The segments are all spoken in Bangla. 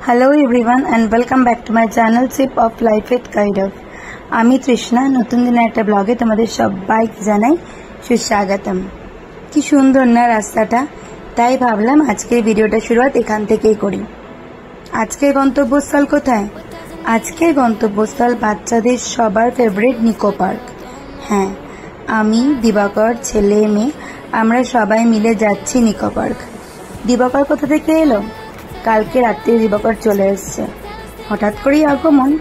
Hello everyone and welcome back to my channel Sip of Life with Kairav. আমি তৃষ্ণা নতুন দিনে একটা ব্লগে তোমাদের সবাইকে জানাই সুস্বাগতম। কি সুন্দর না রাস্তাটা, তাই ভাবলাম আজকের ভিডিওটা শুরুয়াত এখান থেকেই করি। আজকের গন্তব্যস্থল কোথায়? আজকের গন্তব্যস্থল বাচ্চাদের সবার ফেভারিট নিকো পার্ক। হ্যাঁ, আমি দিবাকর ছেলে মেয়ে আমরা সবাই মিলে যাচ্ছি নিকো পার্ক। দিবাকর কোথা থেকে এলো? কালকে রাত্রে দিবাকর চলে এসছে, হঠাৎ করেই আগমন।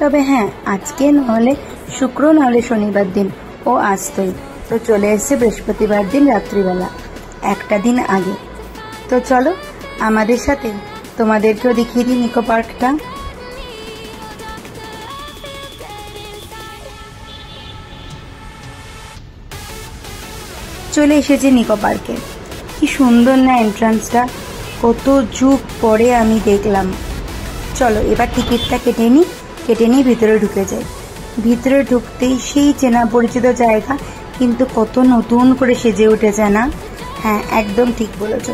তবে হ্যাঁ, আজকে নহলে শুক্র নহলে শনিবার দিন ও আসতোই, তো চলে এসছে বৃহস্পতিবার দিন রাত্রিবেলা, একটা দিন আগে। তো চলো আমাদের সাথে তোমাদেরকেও দেখিয়ে দিই নিকো পার্কটা। চলে এসেছি নিকো পার্কে। কি সুন্দর না এন্ট্রান্সটা, কত যুগ পরে আমি দেখলাম। চলো এবার টিকিটটা কেটে নিয়ে ভিতরে ঢুকে যাই। ভিতরে ঢুকতেই সেই চেনা পরিচিত জায়গা, কিন্তু কত নতুন করে সেজে উঠেছে না? হ্যাঁ, একদম ঠিক বলেছ,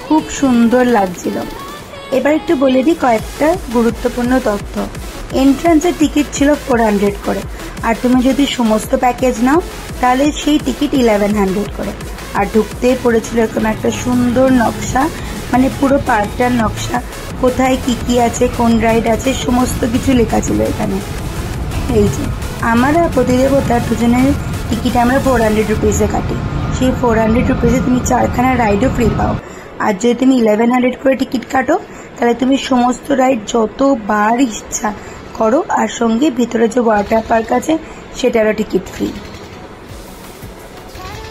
খুব সুন্দর লাগছিল। এবার একটু বলে দিই কয়েকটা গুরুত্বপূর্ণ তথ্য। এন্ট্রান্সের টিকিট ছিল 400 করে, আর তুমি যদি সমস্ত প্যাকেজ নাও তাহলে সেই টিকিট 1100 করে। আর ঢুকতে পড়েছিল এরকম একটা সুন্দর নকশা, মানে পুরো পার্কটার নকশা, কোথায় কি কি আছে, কোন রাইড আছে, সমস্ত কিছু লেখা ছিল এখানে। এই যে আমরা প্রতিদেবতার দুজনের টিকিট আমরা 400 রুপিসে কাটি। সেই 400 রুপিসে তুমি 4খানা রাইডও ফ্রি পাও। আর যদি তুমি 1100 করে টিকিট কাটো তাহলে তুমি সমস্ত রাইড যতবার ইচ্ছা করো, আর সঙ্গে ভিতরে যে ওয়াটার পার্ক আছে সেটারও টিকিট ফ্রি।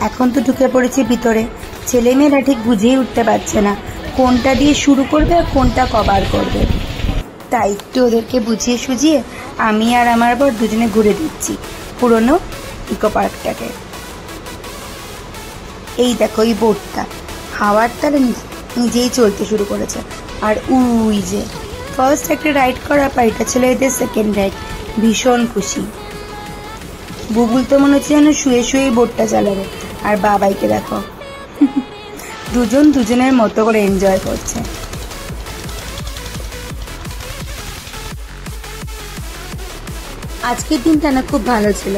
এখন তো ঢুকে পড়েছি ভিতরে, ছেলেমেয়েরা ঠিক বুঝেই উঠতে পারছে না কোনটা দিয়ে শুরু করবে আর কোনটা কভার করবে। তাই একটু ওদেরকে বুঝিয়ে সুঝিয়ে আমি আর আমার বর দুজনে ঘুরে দিচ্ছি পুরনো ইকো পার্কটাকে। এই দেখো এই বোটটা হাওয়ার তালে নিজেই চলতে শুরু করেছে। আর উই যে ফার্স্ট একটা রাইড করা পর এটা ছিল এদের সেকেন্ড রাইড। ভীষণ খুশি। বুবুল তো মনে হচ্ছে যেন শুয়ে শুয়েই বোটটা চালাবে, আর বাবাইকে দেখো দুজন দুজনের মতো করে এনজয় করছে। আজকের দিনটা না খুব ভালো ছিল।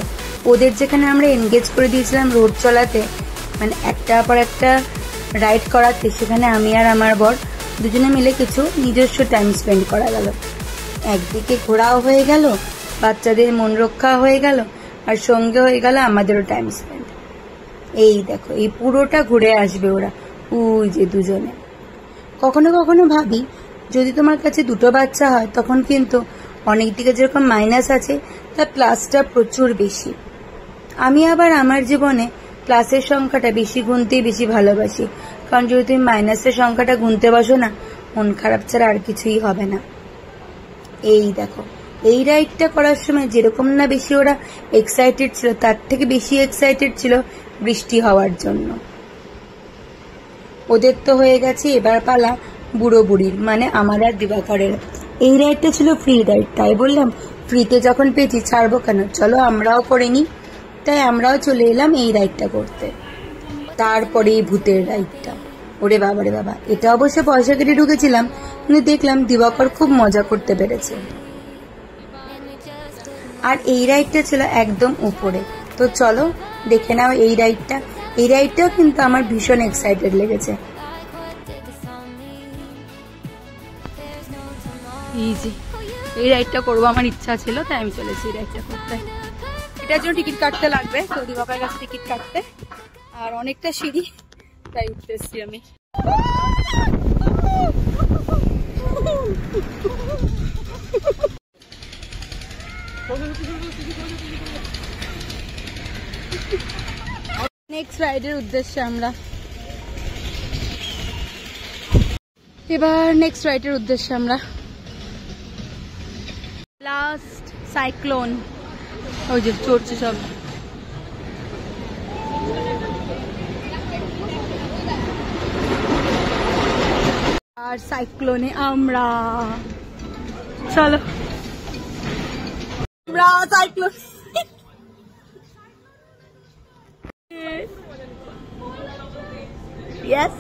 ওদের যেখানে আমরা এনগেজ করে দিয়েছিলাম রোড চলাতে, মানে একটার পর একটা রাইড করাতে, সেখানে আমি আর আমার বর দুজনে মিলে কিছু নিজস্ব টাইম স্পেন্ড করা গেল। একদিকে ঘোরাও হয়ে গেল, বাচ্চাদের মন রক্ষা হয়ে গেল, আর সঙ্গে হয়ে গেল আমাদেরও টাইম স্পেন্ড। এই দেখো এই পুরোটা ঘুরে আসবে ওরা, ওই যে দুজনে। কখনো কখনো ভাবি যদি তোমার কাছে দুটো বাচ্চা হয় তখন কিন্তু অনেক দিকে যেরকম মাইনাস আছে তার প্লাসটা প্রচুর বেশি। আমি আবার আমার জীবনে প্লাসের সংখ্যাটা বেশি গুনতেই বেশি ভালোবাসি, কারণ যদি তুমি মাইনাসের সংখ্যাটা গুনতে বসো না, মন খারাপ ছাড়া আর কিছুই হবে না। এই দেখো এই রাইডটা করার সময় যেরকম না বেশি ওরা এক্সাইটেড ছিল, তার থেকে বেশি এক্সাইটেড ছিল বৃষ্টি হওয়ার জন্য। ওদের তো হয়ে গেছে, এবার পালা বুড়ো বুড়ির, মানে আমার আর দিবাকরের। এই রাইডটা ছিল ফ্রি রাইড, তাই বললাম ফ্রিতে যখন পেয়েছি ছাড়বো কেন, চলো আমরাও করে নিই। তাই আমরাও চলে এলাম এই রাইডটা করতে। তারপরে এই ভূতের রাইডটা, ওরে বাবা রে বাবা, এটা অবশ্য পয়সা কেটে ঢুকেছিলাম, কিন্তু দেখলাম দিবাকর খুব মজা করতে পেরেছে। আর এই রাইডটা ছিল একদম উপরে। তো চলো দেখে নাও এই রাইডটা। এই রাইডটাও কিন্তু আমার ভীষণ এক্সাইটেড লেগেছে। এই রাইডটা করবো আমার ইচ্ছা ছিল, তাই আমি চলেছি এই রাইডটা করতে। এটার জন্য টিকিট কাটতে লাগবে, তো দিবাকরের কাছে টিকিট কাটতে, আর অনেকটা সিঁড়ি, তাই উঠতে এসছি আমি। নেক্সট রাইডের উদ্দেশ্যে আমরা লাস্ট সাইক্লোন, ওই যে চড়ছে সব। আর সাইক্লোনে আমরা, চলো আমরা সাইক্লোন। Yes.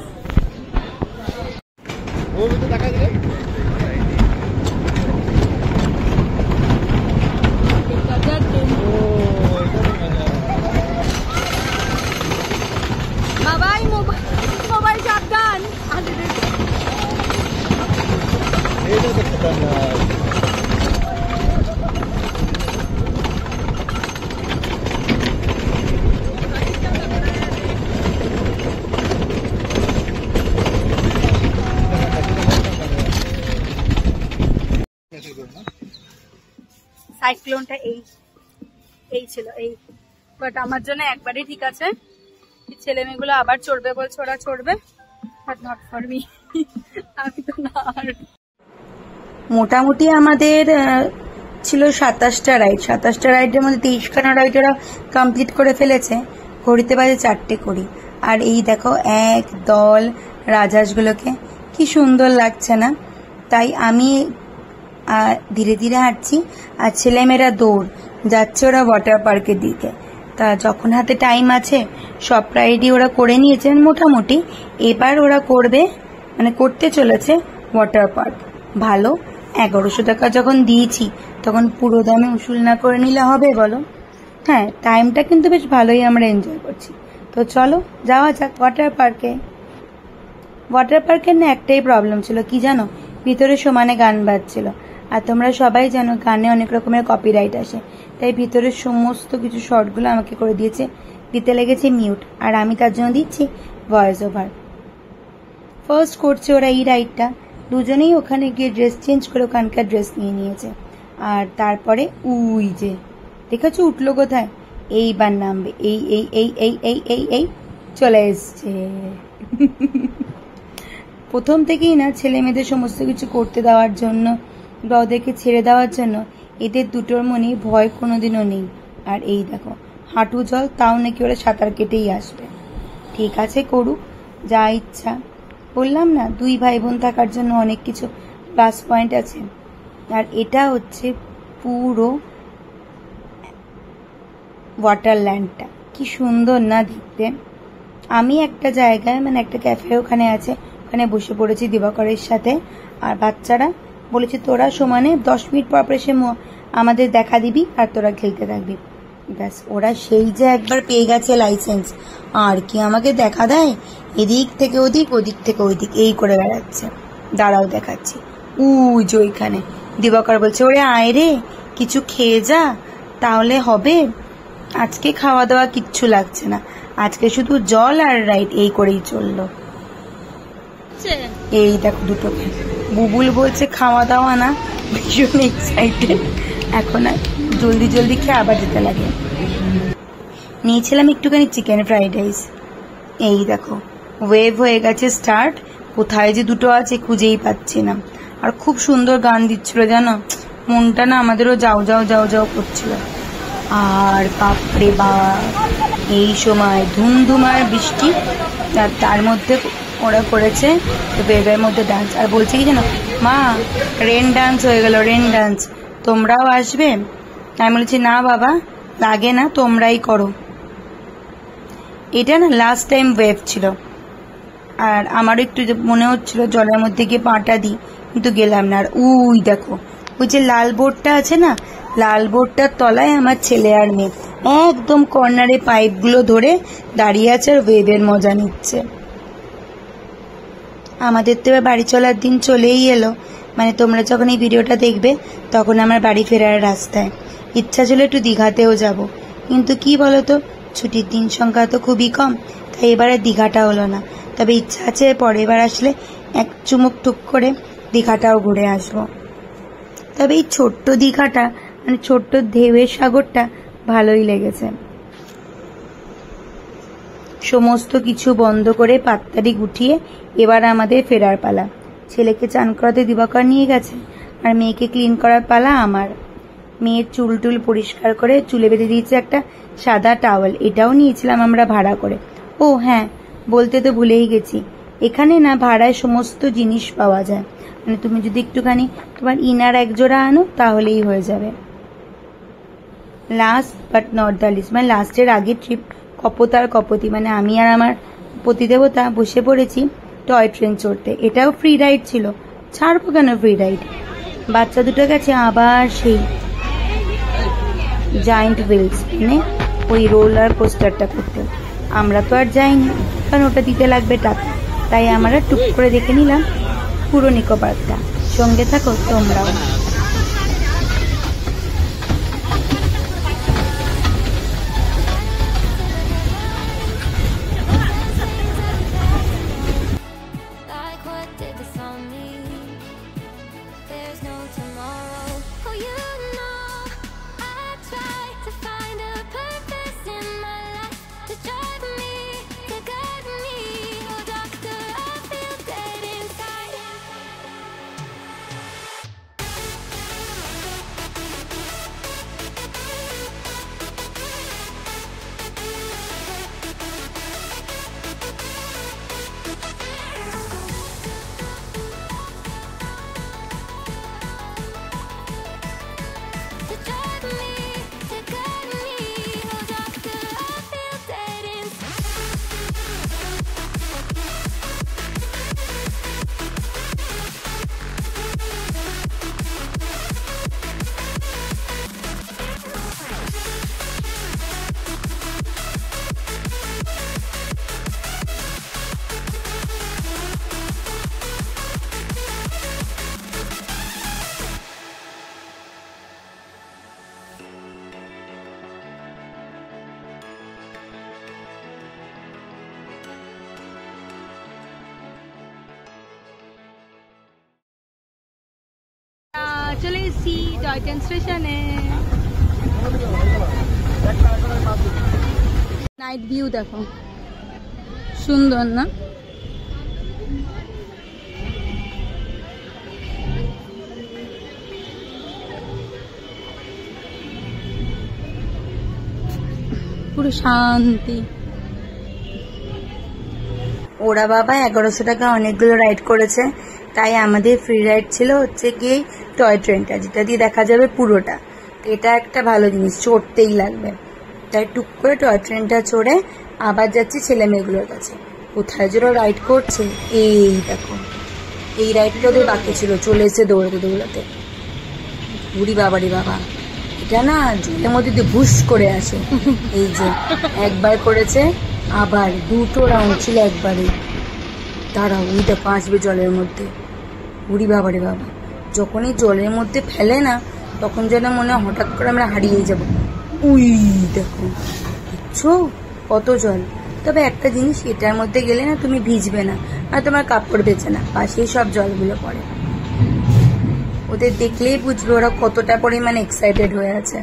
সাইক্লোনটা এই ছিল এই, বাট আমার জন্য একবারই ঠিক আছে। ছেলে মেয়েগুলো আবার চড়বে বলছে, ওরা চড়বে, বাট নট ফর মি, আমি তো না। মোটামুটি আমাদের ছিল 27টা রাইড, 27টা রাইডের মধ্যে 23খানা রাইড ওরা কমপ্লিট করে ফেলেছে। ঘড়িতে বাজে 4টে কুড়ি। আর এই দেখো এক দল রাজহাঁসগুলোকে, কি সুন্দর লাগছে না? তাই আমি ধীরে ধীরে হাঁটছি, আর ছেলেমেয়েরা দৌড় যাচ্ছে ওরা ওয়াটার পার্কের দিকে। তা যখন হাতে টাইম আছে সব রাইডই ওরা করে নিয়েছেন মোটামুটি, এবার ওরা করবে, মানে করতে চলেছে ওয়াটার পার্ক। ভালো, 1100 টাকা যখন দিয়েছি তখন পুরো দামে উসুল না করে নিলে হবে বলো? হ্যাঁ, টাইমটা কিন্তু বেশ ভালোই আমরা এনজয় করছি। তো চলো যাওয়া যাক ওয়াটার পার্কে। ওয়াটার পার্কের না একটাই প্রবলেম ছিল, কি জানো? ভিতরে সমানে গান বাজছিল, আর তোমরা সবাই জানো গানে অনেক রকমের কপিরাইট আসে, তাই ভিতরের সমস্ত কিছু শর্টগুলো আমাকে করে দিতে লেগেছে মিউট, আর আমি তার জন্য দিচ্ছি ভয়েস ওভার। ফার্স্ট করছে ওরা এই রাইডটা, দুজনেই ওখানে গিয়ে ড্রেস চেঞ্জ করে ওখানকার ড্রেস নিয়ে নিয়েছে। আর তারপরে উই যে দেখেছো উঠলো কোথায়, এইবার নামবে, এই এই এই এই এই এই এই চলে এসছে। প্রথম থেকেই না ছেলে মেয়েদের সমস্ত কিছু করতে দেওয়ার জন্য বা ওদেরকে ছেড়ে দেওয়ার জন্য এদের দুটোর মনেই ভয় কোনোদিনও নেই। আর এই দেখো হাঁটু জল, তাও নাকি ওরা সাঁতার কেটেই আসবে। ঠিক আছে, করুক যা ইচ্ছা। বললাম না, দুই ভাই বোন থাকার জন্য অনেক কিছু প্লাস পয়েন্ট আছে। আর এটা হচ্ছে পুরো ওয়াটারল্যান্ডটা, কি সুন্দর না দেখতে। আমি একটা জায়গায়, মানে একটা ক্যাফে ওখানে আছে, ওখানে বসে পড়েছি দিবাকরের সাথে। আর বাচ্চারা বলেছে তোরা সমানে 10 মিনিট পর এসে আমাদের দেখা দিবি আর তোরা খেলতে থাকবি। ব্যাস, ওরা সেই যে একবার পেয়ে গেছে লাইসেন্স, আর কি আমাকে দেখা দেয়? এদিক থেকে ওদিক, ওদিক থেকে ওইদিক এই করে বেড়াচ্ছে। দাঁড়াও দেখাচ্ছি, উই যে ওইখানে দিবাকর বলছে ওরে আয় রে, কিছু খেয়ে যা তাহলে হবে। আজকে খাওয়া দাওয়া কিচ্ছু লাগছে না, আজকে শুধু জল আর রাইড এই করেই চললো। এই দেখো দুটোকে, বুবুল বলছে খাওয়া দাওয়া না, ভীষণ এক্সাইটেড। এখন আর জলদি জলদি খেয়ে আবার যেতে লাগে। নিয়েছিলাম একটুখানি চিকেন ফ্রাইড রাইস। এই দেখো ওয়েভ হয়ে গেছে স্টার্ট, কোথায় যে দুটো আছে খুঁজেই পাচ্ছি না। আর খুব সুন্দর গান দিচ্ছিল জানো, মনটা না আমাদেরও যাও যাও যাও যাও করছিল। আর বাপরে বাপ, এই সময় ধুমধুমার বৃষ্টি, তার মধ্যে ওরা করেছে ওয়েভের মধ্যে ডান্স। আর বলছে কি জানো, মা রেন ডান্স হয়ে গেল, রেন ডান্স, তোমরাও আসবে? আমি বলছি না বাবা, লাগে না, তোমরাই করো। এটা না লাস্ট টাইম ওয়েভ ছিল, আর আমারও একটু মনে হচ্ছিল জলের মধ্যে গিয়ে পাটা দিই, কিন্তু গেলাম না। আর উই দেখো ওই যে লাল বোর্ডটা আছে না, লাল বোর্ডটার তলায় আমার ছেলে আর মেয়ে একদম কর্নারে পাইপগুলো ধরে দাঁড়িয়ে আছে আর ওয়েভের মজা নিচ্ছে। আমাদের তো এবার বাড়ি চলার দিন চলেই এলো, মানে তোমরা যখন এই ভিডিওটা দেখবে তখন আমার বাড়ি ফেরার রাস্তায়। ইচ্ছা ছিল একটু দীঘাতেও যাব, কিন্তু কি বলতো ছুটির দিন সংখ্যা তো খুবই কম, তাই এবারে দীঘাটা হলো না। তবে ইচ্ছা আছে পরের বার আসলে এক চুমুক টুক করে দীঘাটাও ঘুরে আসবো। তবে এই ছোট্ট দীঘাটা, মানে ছোট্ট ঢেউয়ের সাগরটা ভালোই লেগেছে। সমস্ত কিছু বন্ধ করে পাত্তারি গুটিয়ে এবার আমাদের ফেরার পালা। ছেলেকে চান করাতে দিবাকর নিয়ে গেছে, আর মেয়েকে ক্লিন করার পালা আমার। মেয়ের চুল টুল পরিষ্কার করে চুলে বেঁধে দিয়েছে একটা সাদা টাওয়েল, এটাও নিয়েছিলাম আমরা ভাড়া করে। ও হ্যাঁ, বলতে তো ভুলেই গেছি, এখানে না ভাড়ায় সমস্ত জিনিস পাওয়া যায়, মানে তুমি যদি একটুখানি তোমার ইনার এক জোড়া আনো তাহলেই হয়ে যাবে। Last but not the least, মানে লাস্টের আগের ট্রিপ কপোত আর কপতি, মানে আমি আর আমার পতিদেবতা বসে পড়েছি টয় ট্রেন চড়তে। এটাও ফ্রি রাইড ছিল, ছাড়বো কেন ফ্রি রাইড। বাচ্চা দুটো গেছে আবার সেই জায়েন্ট হুইলস, মানে ওই রোলার কোস্টারটা করতে। আমরা তো আর যাইনি, কারণ ওটা দিতে লাগবে টাকা, তাই আমরা টুক করে দেখে নিলাম পুরো নিকো পার্কটা। সঙ্গে থাকো তোমরাও। চলে এসেছি টয় ট্রেন স্টেশনে। নাইট ভিউ দেখো, সুন্দর না? পুরো শান্তি। ওরা বাবা 1100 টাকা অনেকগুলো রাইড করেছে, তাই আমাদের ফ্রি রাইড ছিল হচ্ছে গিয়ে টয় ট্রেনটা, যেটা দিয়ে দেখা যাবে পুরোটা। এটা একটা ভালো জিনিস, চড়তেই লাগবে। তাই টুক করে টয় ট্রেনটা চড়ে আবার যাচ্ছি ছেলে মেয়েগুলোর কাছে। কোথায় যেন রাইড করছে, এই দেখো, এই রাইডটা ওদের বাকি ছিল, চলে এসে দৌড়াতে দৌড়াতে। বুড়ি বাবারি বাবা, এটা না জলের মধ্যে দিয়ে ভুস করে আসে। এই যে একবার করেছে, আবার দুটো রাউন্ড ছিল একবারে। দাঁড়াও, ওই দেখো আসবে জলের মধ্যে। বুড়ি বাবারে বাবা, যখনই জলের মধ্যে ফেলে না, তখন যেন মনে হয় হঠাৎ করে আমরা হারিয়ে যাব। উই দেখো, বুঝছো কত জল। তবে একটা জিনিস, এটার মধ্যে গেলে না তুমি ভিজবে না, আর তোমার কাপড় ভেজে না, পাশেই সব জলগুলো পড়ে। ওদের দেখলেই বুঝবে ওরা কতটা পরিমাণে এক্সাইটেড হয়ে আছে।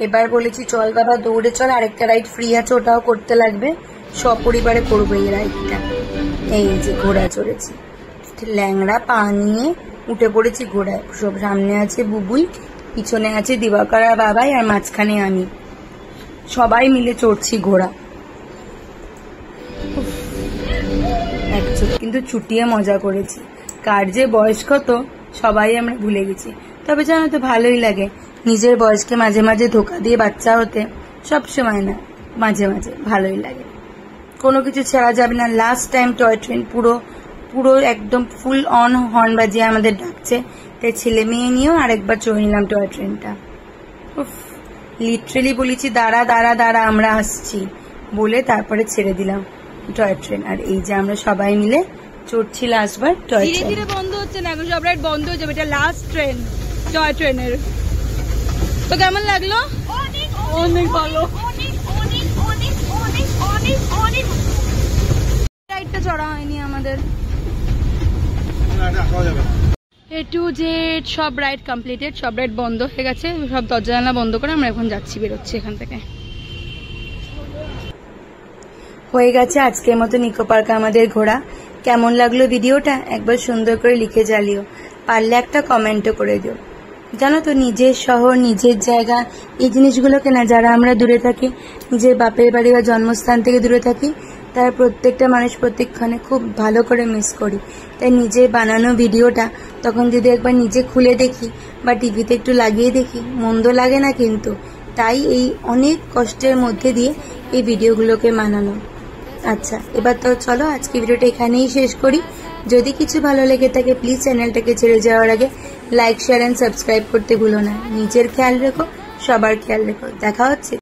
এবার বলেছি চল বাবা দৌড়ে চল, আরেকটা রাইড ফ্রি আছে, ওটাও করতে লাগবে, সপরিবারে করবো এই রাইডটা। এই যে ঘোড়া চড়েছি, ল্যাংড়া পা নিয়ে উঠে পড়েছি ঘোড়ায়। সব সামনে আছে বুবুই, পিছনে আছে দিবাকর আর বাবাই, আর মাঝখানে আমি। সবাই মিলে চড়ছি ঘোড়া। কিন্তু ছুটিয়ে মজা করেছি। কার যে বয়স কত সবাই আমরা ভুলে গেছি। তবে জানো তো ভালোই লাগে নিজের বয়সকে মাঝে মাঝে ধোকা দিয়ে বাচ্চা হতে, সব সময় না, মাঝে মাঝে ভালোই লাগে। কোনো কিছু ছাড়া যাবে না। লাস্ট টাইম টয় ট্রেন পুরো পুরো একদম ফুল অন হর্ন বাজিয়ে আমাদের ডাকছে, তাই ছেলে মেয়ে নিয়েও আরেকবার চড়ে নিলাম টয় ট্রেনটা। লিটারেলি বলেছি দাঁড়া দাঁড়া দাঁড়া, আমরা আসছি বলে তারপরে ছেড়ে দিলাম টয় ট্রেন। আর এই যে আমরা সবাই মিলে চড়ছি লাস্টবার টয় ট্রেন। ধীরে ধীরে বন্ধ হচ্ছে না, এখন সব রাইড বন্ধ হয়ে যাবে। এটা লাস্ট ট্রেন টয় ট্রেনের। তো কেমন লাগলো? অনেক ভালো। রাইডটা চড়া হয়নি আমাদের। এ টু জেড সব রাইড কমপ্লিটেড, সব রাইড বন্ধ হয়ে গেছে, সব দরজা জানলা বন্ধ করে আমরা এখন যাচ্ছি, বেরোচ্ছি এখান থেকে। হয়ে গেছে আজকের মতো নিকো পার্ক আমাদের ঘোরা। কেমন লাগলো ভিডিওটা একবার সুন্দর করে লিখে জ্বালিও, পারলে একটা কমেন্টও করে দিও। জানো তো নিজের শহর, নিজের জায়গা, এই জিনিসগুলোকে না যারা আমরা দূরে থাকি, নিজের বাপের বাড়ি বা জন্মস্থান থেকে দূরে থাকি, তার প্রত্যেকটা মানুষ প্রত্যেকক্ষণে খুব ভালো করে মিস করি। তাই নিজের বানানো ভিডিওটা তখন যদি একবার নিজে খুলে দেখি বা টিভিতে একটু লাগিয়ে দেখি, মন্দ লাগে না কিন্তু। তাই এই অনেক কষ্টের মধ্যে দিয়ে এই ভিডিওগুলোকে বানানো। আচ্ছা, এবার তো চলো আজকে ভিডিওটা এখানেই শেষ করি। যদি কিছু ভালো লেগে থাকে প্লিজ চ্যানেলটাকে ছেড়ে যাওয়ার আগে লাইক, শেয়ার এন্ড সাবস্ক্রাইব করতে ভুলো না। নিজের খেয়াল রেখো, সবার খেয়াল রেখো। দেখা হচ্ছে।